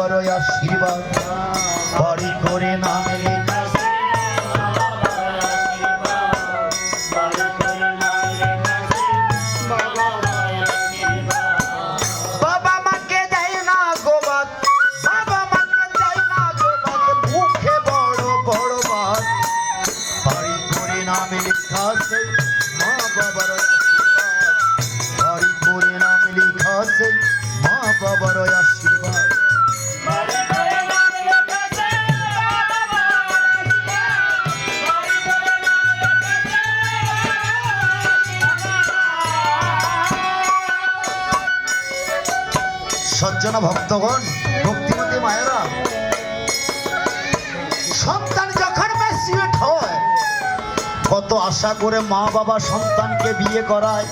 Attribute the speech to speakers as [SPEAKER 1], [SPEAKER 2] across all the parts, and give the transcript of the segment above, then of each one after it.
[SPEAKER 1] বাবার আশীর্বাদ বাড়ি করে নাম লেখা বাবা মাকে দেয় না গোবাদ বাবা মাকে দেয় না গোবাদ মুখে বড় বড় বাদ বাড়ি করে নাম লেখা সেই মা বাবার আশীর্বাদ বাড়ি করে নাম লেখা সেই মা বাবার আশীর্বাদ সজ্জনা ভক্তগণ ভক্তিমতী মায়েরা সন্তান যখন ম্যাচিউরড হয় কত আশা করে মা বাবা সন্তানকে বিয়ে করায়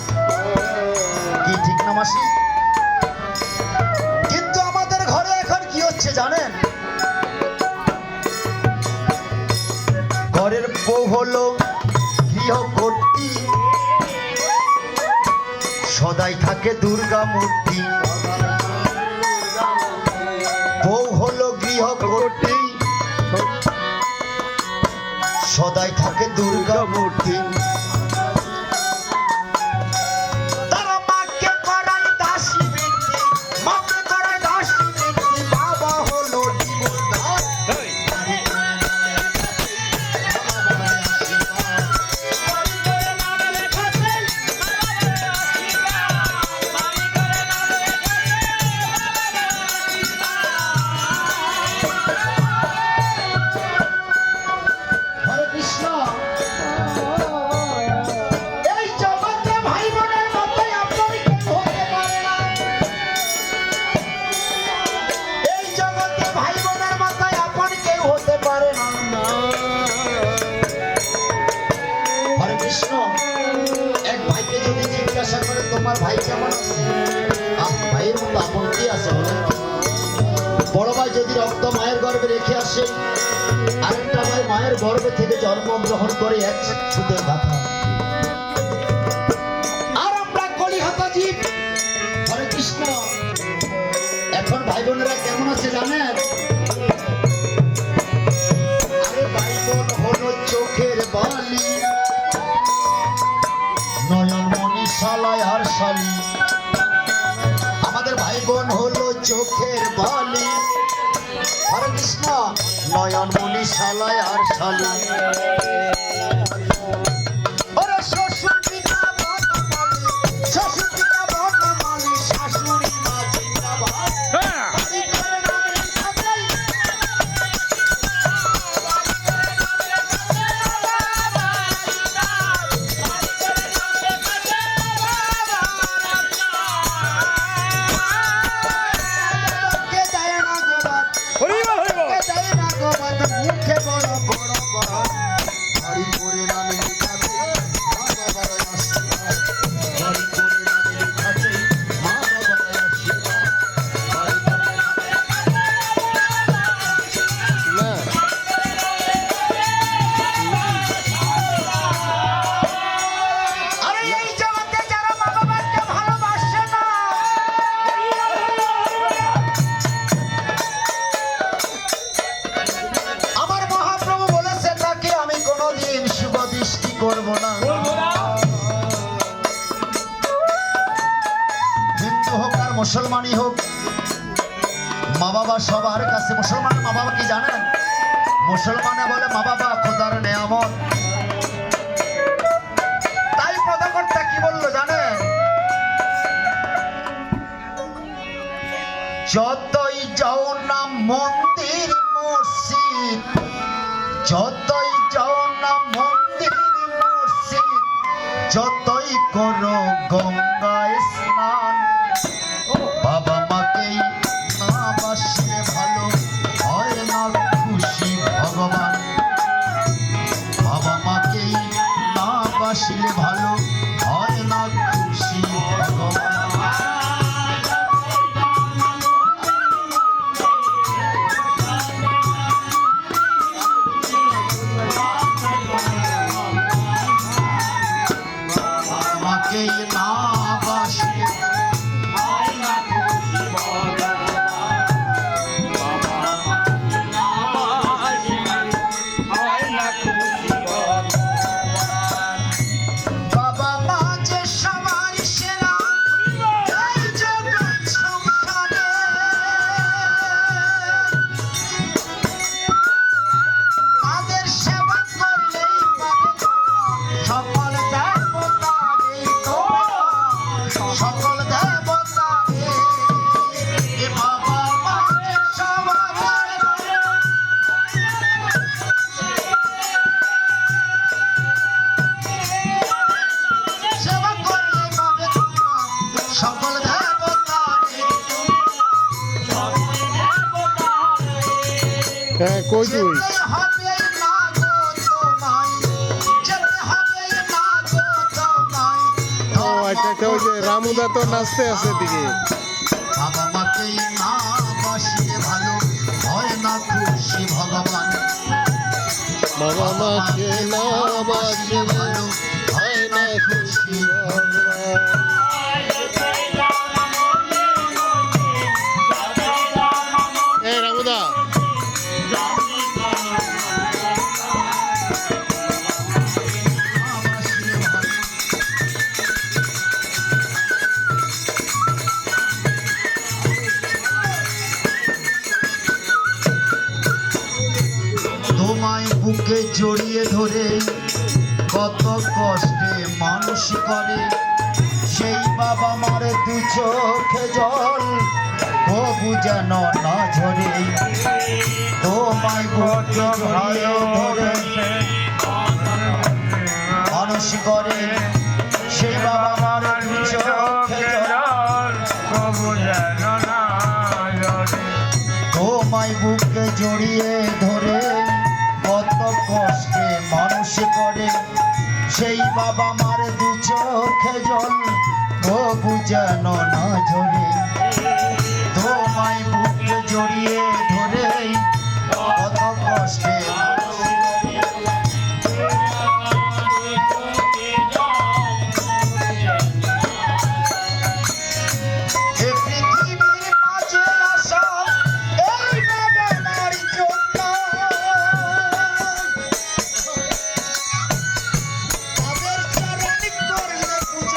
[SPEAKER 1] কি ঠিক না মাসি কিন্তু আমাদের ঘরে এখন কি হচ্ছে জানেন ঘরের বউ হলো গৃহকর্ত্রী সদাই থাকে দুর্গা মূর্তি বউ হলো গৃহকর্ত্রী সদাই থাকে দুর্গা মূর্তি তারা মাকে করায় দাসী ব্যক্তি মাকে করায় দাসী ব্যক্তি বাবা হলো জীবনদান তোমার ভাই কেমন আছে ভাইয়ের মতো আপন কি আছে বড় ভাই যদি রক্ত মায়ের গর্ভে রেখে আসে আরেকটা ভাই মায়ের গর্ভে থেকে জন্মগ্রহণ করে এক সুদের গাথা আর আমরা কলিহাতা জীব হরে কৃষ্ণ এখন ভাই বোনেরা কেমন আছে জানেন আরে ভাই বোন হলো চোখের বালি নয়ন মনি শালায় আর শালি আমাদের ভাই বোন হলো চোখের বালি হরে কৃষ্ণ নয়ন মনি শালায় আর শালি ওরে শ্বশুর পিতা বনমালী শ্বশুর পিতা বনমালী শাশুড়ি মা জিন্দাবাদ মুখে বড় বড় বড় বাড়ি করে নামে লিখাছে মা বাবার আশীর্বাদ বাড়ি করে নামে লিখাছে মা বাবার আশীর্বাদ বাড়ি করে আরে এই জগতে যারা মা বাবাকে ভালোবাসে না করবো না হিন্দু হোক আর মুসলমানই হোক মা বাবা সবার কাছে মুসলমান মা বাবা কি জানেন মুসলমানে বলে মা বাবা খোদার নেয়ামত তাই পদকর্তা কি বললো জানেন যতই যাও না মন্দির মসজিদ যতই যাও না মন্দির যতই করো গঙ্গায় স্নান বাবা মাকেই না বাসলে ভালো হয় না খুশি ভগবান বাবা মাকেই না বাসলে ভালো হয় না খুশি ভগবান
[SPEAKER 2] হ্যাঁ কই তুই
[SPEAKER 1] যেতে হবে না গো তোমায়, যেতে হবে না গো তোমায়।
[SPEAKER 2] ও আচ্ছা আচ্ছা ওই যে রামুদা তো নাচতে আছে দিকে
[SPEAKER 1] বাবা মাকে না বাসিয়ে ভালো হয় না খুশি ভগবান।
[SPEAKER 2] বাবা মাকে না বাসে
[SPEAKER 1] ভালো হয় না খুশি ভগবান।
[SPEAKER 2] এই রামুদা
[SPEAKER 1] তোমায় বুকে জড়িয়ে ধরে কত কষ্টে মানুষ করে, সেই বাবা মার দু চোখে জল কবু যেন না ঝরে। তোমায় বুকে জড়িয়ে ধরে মানুষ করে, সেই বাবা মার দু চোখে জল তোমায় বুকে জড়িয়ে ধরে কত কষ্টে মানুষ করে, সেই বাবা মার দু চোখে জল কবু যেন না ঝরে। তোমায় বুকে জড়িয়ে ধরে কত কষ্টে